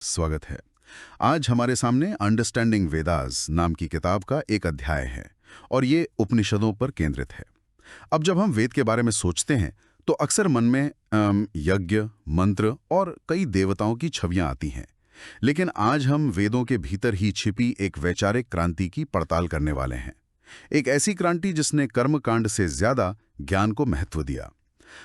स्वागत है। आज हमारे सामने अंडरस्टैंडिंग वेदास नाम की किताब का एक अध्याय है और ये उपनिषदों पर केंद्रित है। अब जब हम वेद के बारे में सोचते हैं तो अक्सर मन में यज्ञ, मंत्र और कई देवताओं की छवियां आती हैं। लेकिन आज हम वेदों के भीतर ही छिपी एक वैचारिक क्रांति की पड़ताल करने वाले हैं। एक ऐसी क्रांति जिसने कर्मकांड से ज्यादा ज्ञान को महत्व दिया।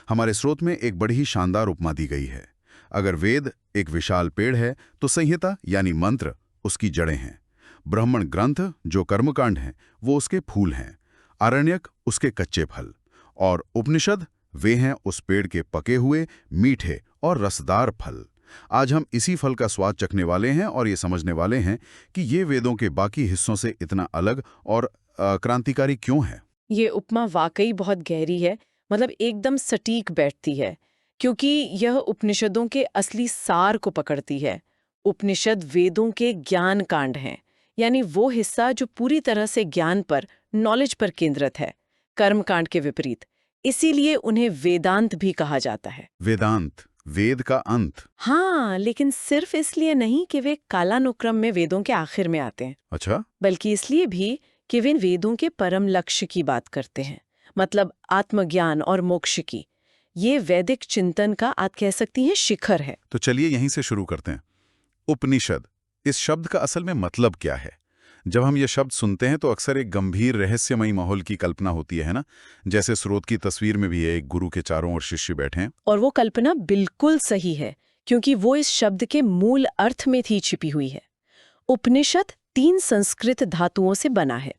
हमारे स्रोत में एक बड़ी ही शानदार उपमा दी गई है। अगर वेद एक विशाल पेड़ है तो संहिता यानी मंत्र उसकी जड़ें हैं। ब्राह्मण ग्रंथ जो कर्मकांड हैं वो उसके फूल हैं। आरण्यक उसके कच्चे फल। और उपनिषद वे हैं उस पेड़ के पके हुए मीठे और रसदार फल। आज हम इसी फल का स्वाद चखने वाले हैं और ये समझने वाले हैं कि ये वेदों के बाकी हिस्सों से इतना अलग और क्रांतिकारी क्यों है। ये उपमा वाकई बहुत गहरी है, मतलब एकदम सटीक बैठती है, क्योंकि यह उपनिषदों के असली सार को पकड़ती है। उपनिषद वेदों के ज्ञान कांड हैं, यानी वो हिस्सा जो पूरी तरह से ज्ञान पर, नॉलेज पर केंद्रित है, कर्म कांड के विपरीत। इसीलिए उन्हें वेदांत भी कहा जाता है। वेदांत, वेद का अंत। हाँ, लेकिन सिर्फ इसलिए नहीं कि वे कालानुक्रम में वेदों के आखिर में आते हैं, अच्छा, बल्कि इसलिए भी कि वे वेदों के परम लक्ष्य की बात करते हैं, मतलब आत्मज्ञान और मोक्ष की। ये वैदिक चिंतन का आप कह सकती हैं शिखर है। तो चलिए यहीं से शुरू करते हैं। उपनिषद, इस शब्द का असल में मतलब क्या है? जब हम ये शब्द सुनते हैं तो अक्सर एक गंभीर रहस्यमयी माहौल की कल्पना होती है ना? जैसे स्रोत की तस्वीर में भी है, एक गुरु के चारों ओर शिष्य बैठे हैं। और वो कल्पना बिल्कुल सही है, क्योंकि वो इस शब्द के मूल अर्थ में थी छिपी हुई है। उपनिषद 3 संस्कृत धातुओं से बना है।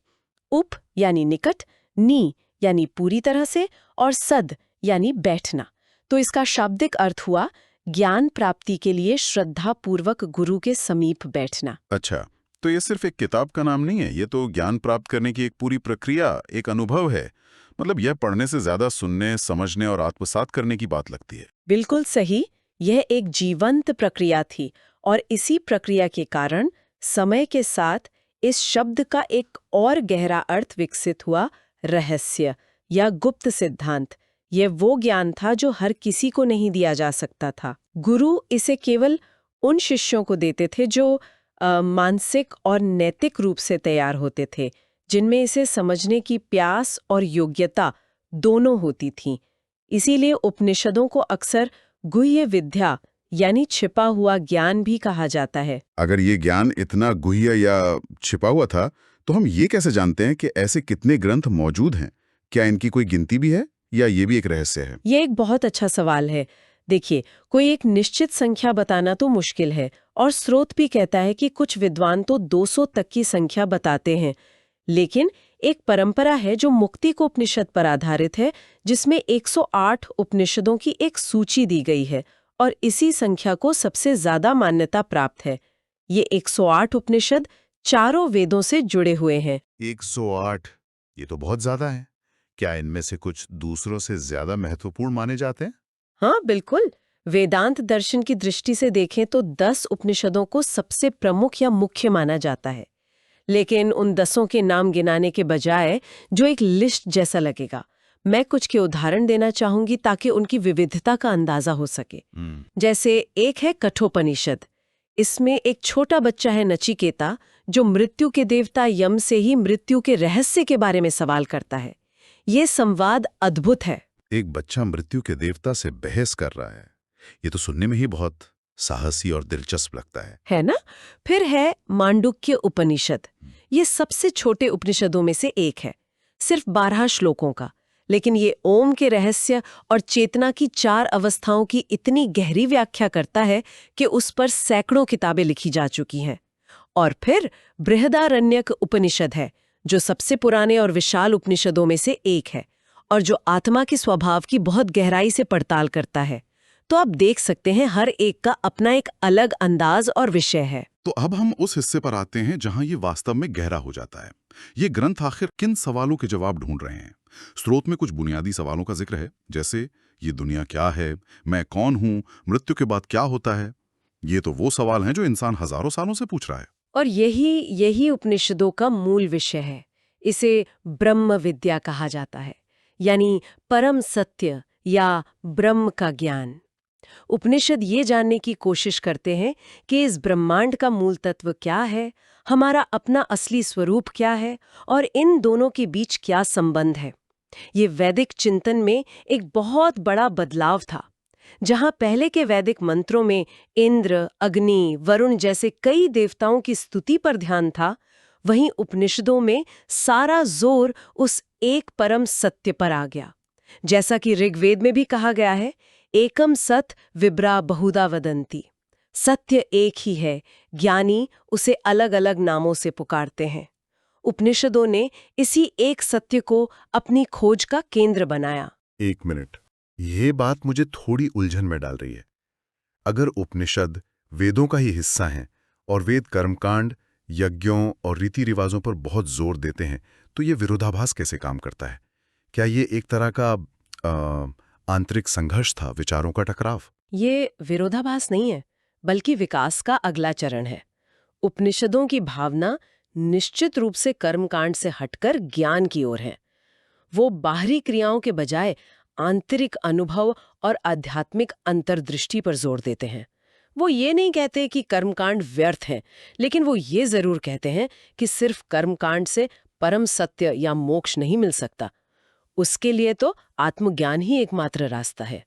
उप यानी निकट, नी यानी पूरी तरह से, और सद यानी बैठना। तो इसका शाब्दिक अर्थ हुआ ज्ञान प्राप्ति के लिए श्रद्धापूर्वक गुरु के समीप बैठना। अच्छा, तो ये सिर्फ एक किताब का नाम नहीं है, ये तो ज्ञान प्राप्त करने की एक पूरी प्रक्रिया, एक अनुभव है। मतलब यह पढ़ने से ज्यादा सुनने, समझने और आत्मसात करने की बात लगती है। बिल्कुल सही, यह एक जीवंत प्रक्रिया थी, और इसी प्रक्रिया के कारण समय के साथ इस शब्द का एक और गहरा अर्थ विकसित हुआ, रहस्य या गुप्त सिद्धांत। यह वो ज्ञान था जो हर किसी को नहीं दिया जा सकता था। गुरु इसे केवल उन शिष्यों को देते थे जो मानसिक और नैतिक रूप से तैयार होते थे, जिनमें इसे समझने की प्यास और योग्यता दोनों होती थीं। इसीलिए उपनिषदों को अक्सर गुह्य विद्या यानी छिपा हुआ ज्ञान भी कहा जाता है। अगर ये ज्ञान इतना गुह्य या छिपा हुआ था, तो हम ये कैसे जानते हैं कि ऐसे कितने ग्रंथ मौजूद हैं? क्या इनकी कोई गिनती भी है या ये भी एक रहस्य है? ये एक बहुत अच्छा सवाल है। देखिए, कोई एक निश्चित संख्या बताना तो मुश्किल है, और स्रोत भी कहता है कि कुछ विद्वान तो 200 तक की संख्या बताते हैं। लेकिन एक परंपरा है जो मुक्ति को उपनिषद पर आधारित है, जिसमें 108 उपनिषदों की एक सूची दी गई है, और इसी संख्या को सबसे ज्यादा मान्यता प्राप्त है। ये 108 उपनिषद चारों वेदों से जुड़े हुए हैं। 108, ये तो बहुत ज्यादा है। क्या इनमें से कुछ दूसरों से ज्यादा महत्वपूर्ण माने जाते हैं? हाँ, बिल्कुल। वेदांत दर्शन की दृष्टि से देखें तो 10 उपनिषदों को सबसे प्रमुख या मुख्य माना जाता है। लेकिन उन 10 के नाम गिनाने के बजाय, जो एक लिस्ट जैसा लगेगा, मैं कुछ के उदाहरण देना चाहूंगी ताकि उनकी विविधता का अंदाजा हो सके। जैसे एक है कठोपनिषद। इसमें एक छोटा बच्चा है नचिकेता, जो मृत्यु के देवता यम से ही मृत्यु के रहस्य के बारे में सवाल करता है। ये संवाद अद्भुत है। एक बच्चा मृत्यु के देवता से बहस कर रहा है, ये तो सुनने में ही बहुत साहसी और दिलचस्प लगता है ना? फिर है मांडुक्य उपनिषद। ये सबसे छोटे उपनिषदों में से एक है, सिर्फ 12 श्लोकों का, लेकिन ये ओम के रहस्य और चेतना की 4 अवस्थाओं की इतनी गहरी व्याख्या करता है कि उस पर सैकड़ों किताबें लिखी जा चुकी हैं। और फिर बृहदारण्यक उपनिषद है, जो सबसे पुराने और विशाल उपनिषदों में से एक है, और जो आत्मा के स्वभाव की बहुत गहराई से पड़ताल करता है। तो आप देख सकते हैं, हर एक का अपना एक अलग अंदाज और विषय है। तो अब हम उस हिस्से पर आते हैं जहां ये वास्तव में गहरा हो जाता है। ये ग्रंथ आखिर किन सवालों के जवाब ढूंढ रहे हैं? स्रोत में कुछ बुनियादी सवालों का जिक्र है, जैसे ये दुनिया क्या है, मैं कौन हूं, मृत्यु के बाद क्या होता है। ये तो वो सवाल हैं जो इंसान हजारों सालों से पूछ रहा है। और यही उपनिषदों का मूल विषय है। इसे ब्रह्म विद्या कहा जाता है, यानी परम सत्य या ब्रह्म का ज्ञान। उपनिषद ये जानने की कोशिश करते हैं कि इस ब्रह्मांड का मूल तत्व क्या है, हमारा अपना असली स्वरूप क्या है और इन दोनों के बीच क्या संबंध है। ये वैदिक चिंतन में एक बहुत बड़ा बदलाव था। जहां पहले के वैदिक मंत्रों में इंद्र, अग्नि, वरुण जैसे कई देवताओं की स्तुति पर ध्यान था, वहीं उपनिषदों में सारा जोर उस एक परम सत्य पर आ गया। जैसा कि ऋग्वेद में भी कहा गया है, एकम सत विब्रा बहुधा वदंती। सत्य एक ही है, ज्ञानी उसे अलग अलग नामों से पुकारते हैं। उपनिषदों ने इसी एक सत्य को अपनी खोज का केंद्र बनाया। एक मिनट, ये बात मुझे थोड़ी उलझन में डाल रही है। अगर उपनिषद वेदों का ही हिस्सा हैं और वेद कर्मकांड, यज्ञों और रीति रिवाजों पर बहुत जोर देते हैं, तो ये विरोधाभास कैसे काम करता है? क्या ये एक तरह का आंतरिक संघर्ष था, विचारों का टकराव? ये विरोधाभास नहीं है, बल्कि विकास का अगला चरण है। उपनिषदों की भावना निश्चित रूप से कर्मकांड से हटकर ज्ञान की ओर है। वो बाहरी क्रियाओं के बजाय आंतरिक अनुभव और आध्यात्मिक अंतर्दृष्टि पर जोर देते हैं। वो ये नहीं कहते कि कर्मकांड व्यर्थ है, लेकिन वो ये जरूर कहते हैं कि सिर्फ कर्मकांड से परम सत्य या मोक्ष नहीं मिल सकता। उसके लिए तो आत्मज्ञान ही एकमात्र रास्ता है।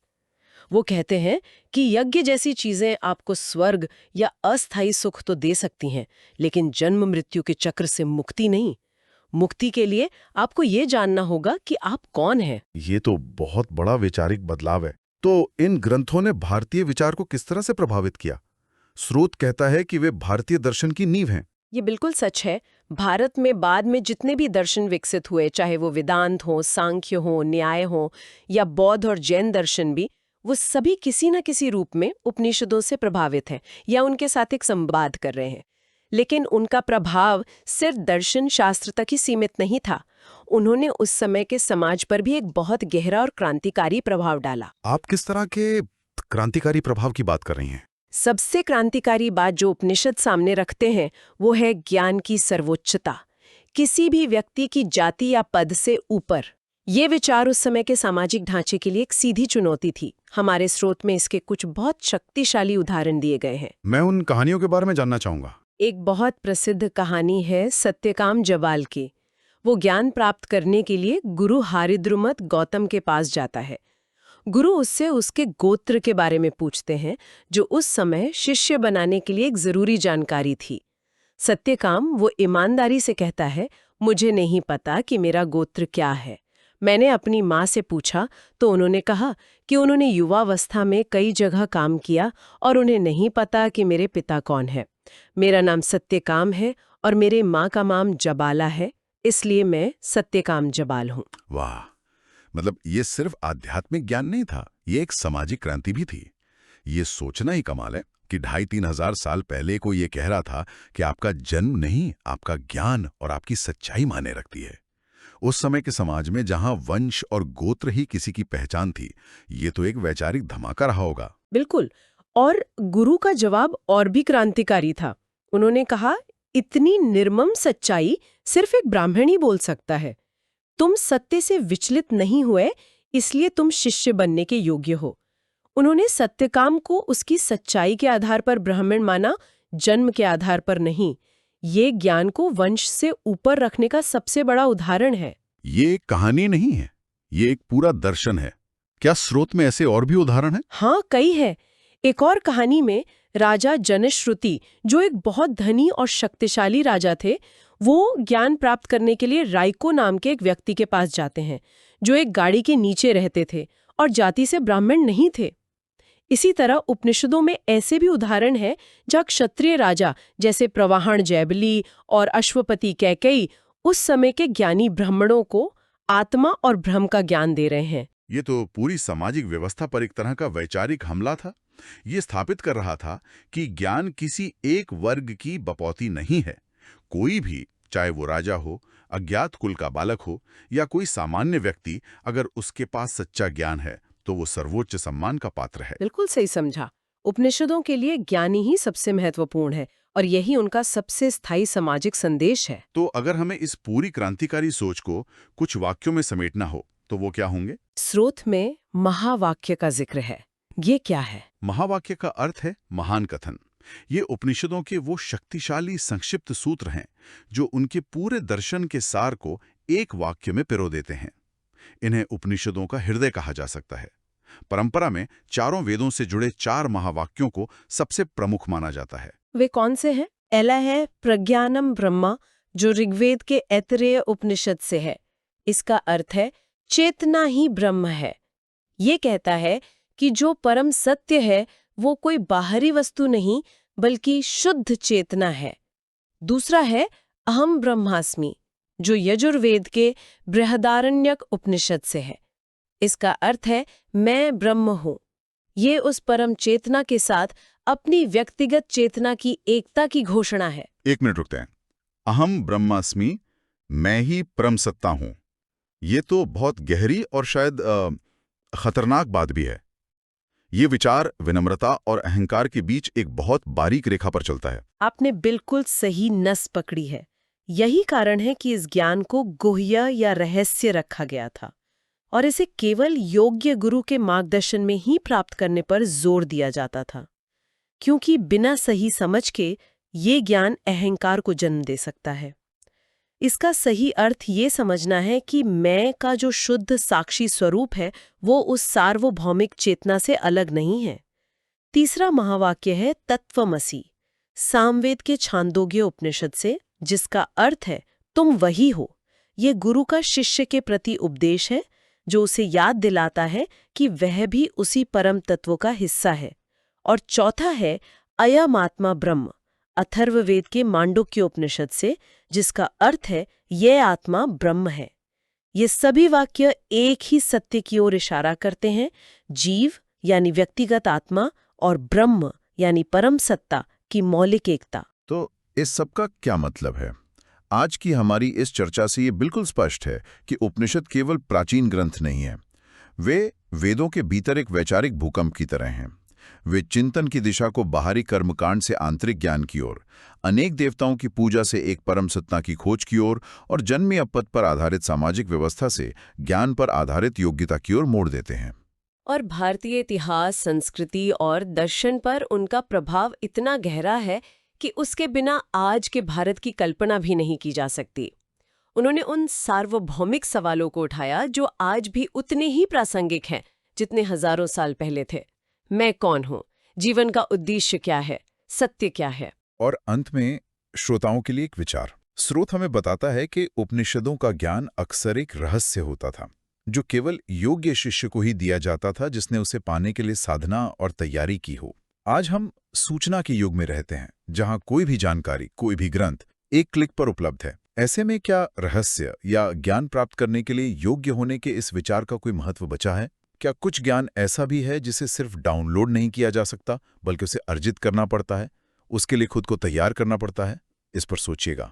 वो कहते हैं कि यज्ञ जैसी चीजें आपको स्वर्ग या अस्थायी सुख तो दे सकती हैं, लेकिन जन्म मृत्यु के चक्र से मुक्ति नहीं। मुक्ति के लिए आपको ये जानना होगा कि आप कौन हैं। ये तो बहुत बड़ा वैचारिक बदलाव है। तो इन ग्रंथों ने भारतीय विचार को किस तरह से प्रभावित किया? स्रोत कहता है कि वे भारतीय दर्शन की नींव हैं। ये बिल्कुल सच है। भारत में बाद में जितने भी दर्शन विकसित हुए, चाहे वो वेदांत हो, सांख्य हो, न्याय हो या बौद्ध और जैन दर्शन भी, वो सभी किसी न किसी रूप में उपनिषदों से प्रभावित हैं या उनके साथ एक संवाद कर रहे हैं। लेकिन उनका प्रभाव सिर्फ दर्शन शास्त्र तक ही सीमित नहीं था। उन्होंने उस समय के समाज पर भी एक बहुत गहरा और क्रांतिकारी प्रभाव डाला। आप किस तरह के क्रांतिकारी प्रभाव की बात कर रही हैं? सबसे क्रांतिकारी बात जो उपनिषद सामने रखते हैं वो है ज्ञान की सर्वोच्चता, किसी भी व्यक्ति की जाति या पद से ऊपर। ये विचार उस समय के सामाजिक ढांचे के लिए एक सीधी चुनौती थी। हमारे स्रोत में इसके कुछ बहुत शक्तिशाली उदाहरण दिए गए हैं। मैं उन कहानियों के बारे में जानना चाहूंगा। एक बहुत प्रसिद्ध कहानी है सत्यकाम जबाल की। वो ज्ञान प्राप्त करने के लिए गुरु हारिद्रुमत गौतम के पास जाता है। गुरु उससे उसके गोत्र के बारे में पूछते हैं, जो उस समय शिष्य बनाने के लिए एक जरूरी जानकारी थी। सत्यकाम वो ईमानदारी से कहता है, मुझे नहीं पता कि मेरा गोत्र क्या है। मैंने अपनी माँ से पूछा तो उन्होंने कहा कि उन्होंने युवावस्था में कई जगह काम किया और उन्हें नहीं पता कि मेरे पिता कौन है। मेरा नाम सत्यकाम है और मेरे माँ का नाम जबाला है, इसलिए मैं सत्यकाम जबाल हूँ। वाह, मतलब ये सिर्फ आध्यात्मिक ज्ञान नहीं था, ये एक सामाजिक क्रांति भी थी। ये सोचना ही कमाल है कि 2500-3000 हजार साल पहले को ये कह रहा था कि आपका जन्म नहीं, आपका ज्ञान और आपकी सच्चाई माने रखती है। उस समय के समाज में जहां वंश और गोत्र ही किसी की पहचान थी, ये तो एक वैचारिक धमाका रहा होगा। बिल्कुल। और गुरु का जवाब और भी क्रांतिकारी था। उन्होंने कहा, इतनी निर्मम सच्चाई सिर्फ एक ब्राह्मण ही बोल सकता है। तुम सत्य से विचलित नहीं हुए, इसलिए तुम शिष्य बनने के योग्य हो। उन्होंने सत्यकाम को उसकी सच्चाई के आधार पर ब्राह्मण माना, जन्म के आधार पर नहीं। ये ज्ञान को वंश से ऊपर रखने का सबसे बड़ा उदाहरण है। ये एक कहानी नहीं है, ये एक पूरा दर्शन है। क्या स्रोत में ऐसे और भी उदाहरण हैं? हाँ, कई है। एक और कहानी में राजा जनश्रुति, जो एक बहुत धनी और शक्तिशाली राजा थे, वो ज्ञान प्राप्त करने के लिए राइको नाम के एक व्यक्ति के पास जाते हैं, जो एक गाड़ी के नीचे रहते थे और जाति से ब्राह्मण नहीं थे। इसी तरह उपनिषदों में ऐसे भी उदाहरण हैं जहाँ क्षत्रिय राजा जैसे प्रवाहण जैबली और अश्वपति कैकेयी उस समय के ज्ञानी ब्राह्मणों को आत्मा और ब्रह्म का ज्ञान दे रहे हैं। ये तो पूरी सामाजिक व्यवस्था पर एक तरह का वैचारिक हमला था। ये स्थापित कर रहा था कि ज्ञान किसी एक वर्ग की बपौती नहीं है। कोई भी, चाहे वो राजा हो, अज्ञात कुल का बालक हो या कोई सामान्य व्यक्ति, अगर उसके पास सच्चा ज्ञान है तो वो सर्वोच्च सम्मान का पात्र है। बिल्कुल सही समझा। उपनिषदों के लिए ज्ञानी ही सबसे महत्वपूर्ण है और यही उनका सबसे स्थायी सामाजिक संदेश है। तो अगर हमें इस पूरी क्रांतिकारी सोच को कुछ वाक्यों में समेटना हो तो वो क्या होंगे? स्रोत में महावाक्य का जिक्र है। ये क्या है? महावाक्य का अर्थ है महान कथन। ये उपनिषदों के वो शक्तिशाली संक्षिप्त सूत्र हैं जो उनके पूरे दर्शन के सार को एक वाक्य में पिरो देते हैं। इन्हें उपनिषदों का हृदय कहा जा सकता है। परंपरा में चारों वेदों से जुड़े 4 महावाक्यों को सबसे प्रमुख माना जाता है। वे कौन से हैं? पहला है प्रज्ञानम ब्रह्मा, जो ऋग्वेद के ऐतरेय उपनिषद से है। इसका अर्थ है चेतना ही ब्रह्म है। ये कहता है कि जो परम सत्य है वो कोई बाहरी वस्तु नहीं बल्कि शुद्ध चेतना है। दूसरा है अहम ब्रह्मास्मि, जो यजुर्वेद के बृहदारण्यक उपनिषद से है। इसका अर्थ है मैं ब्रह्म हूँ। ये उस परम चेतना के साथ अपनी व्यक्तिगत चेतना की एकता की घोषणा है। 1 मिनट रुकते हैं। अहम ब्रह्मास्मि, मैं ही परम सत्ता हूं। ये तो बहुत गहरी और शायद खतरनाक बात भी है। ये विचार विनम्रता और अहंकार के बीच एक बहुत बारीक रेखा पर चलता है। आपने बिल्कुल सही नस पकड़ी है। यही कारण है कि इस ज्ञान को गुह्य या रहस्य रखा गया था और इसे केवल योग्य गुरु के मार्गदर्शन में ही प्राप्त करने पर जोर दिया जाता था, क्योंकि बिना सही समझ के ये ज्ञान अहंकार को जन्म दे सकता है। इसका सही अर्थ ये समझना है कि मैं का जो शुद्ध साक्षी स्वरूप है वो उस सार्वभौमिक चेतना से अलग नहीं है। तीसरा महावाक्य है तत्वमसि, सामवेद के छांदोग्य उपनिषद से, जिसका अर्थ है तुम वही हो। ये गुरु का शिष्य के प्रति उपदेश है जो उसे याद दिलाता है कि वह भी उसी परम तत्व का हिस्सा है। और चौथा है अयम आत्मा ब्रह्म, अथर्ववेद के मांडुक्य उपनिषद से, जिसका अर्थ है ये आत्मा ब्रह्म है। ये सभी वाक्य एक ही सत्य की ओर इशारा करते हैं, जीव यानी व्यक्तिगत आत्मा और ब्रह्म यानी परम सत्ता की मौलिक एकता। तो इस सब का क्या मतलब है? आज की हमारी इस चर्चा से ये बिल्कुल स्पष्ट है कि उपनिषद केवल प्राचीन ग्रंथ नहीं है। वे वेदों के भीतर एक वैचारिक भूकंप की तरह हैं। वे चिंतन की दिशा को बाहरी कर्मकांड से आंतरिक ज्ञान की ओर, अनेक देवताओं की पूजा से एक परम सत्ता की खोज की ओर और जन्मी अपद पर आधारित सामाजिक व्यवस्था से ज्ञान पर आधारित योग्यता की ओर मोड़ देते हैं। और भारतीय इतिहास, संस्कृति और दर्शन पर उनका प्रभाव इतना गहरा है कि उसके बिना आज के भारत की कल्पना भी नहीं की जा सकती। उन्होंने उन सार्वभौमिक सवालों को उठाया जो आज भी उतने ही प्रासंगिक हैं जितने हजारों साल पहले थे। मैं कौन हूँ? जीवन का उद्देश्य क्या है? सत्य क्या है? और अंत में श्रोताओं के लिए एक विचार। स्रोत हमें बताता है कि उपनिषदों का ज्ञान अक्सर एक रहस्य होता था, जो केवल योग्य शिष्य को ही दिया जाता था जिसने उसे पाने के लिए साधना और तैयारी की हो। आज हम सूचना के युग में रहते हैं, जहां कोई भी जानकारी, कोई भी ग्रंथ एक क्लिक पर उपलब्ध है। ऐसे में क्या रहस्य या ज्ञान प्राप्त करने के लिए योग्य होने के इस विचार का कोई महत्व बचा है? क्या कुछ ज्ञान ऐसा भी है जिसे सिर्फ डाउनलोड नहीं किया जा सकता, बल्कि उसे अर्जित करना पड़ता है, उसके लिए खुद को तैयार करना पड़ता है? इस पर सोचिएगा।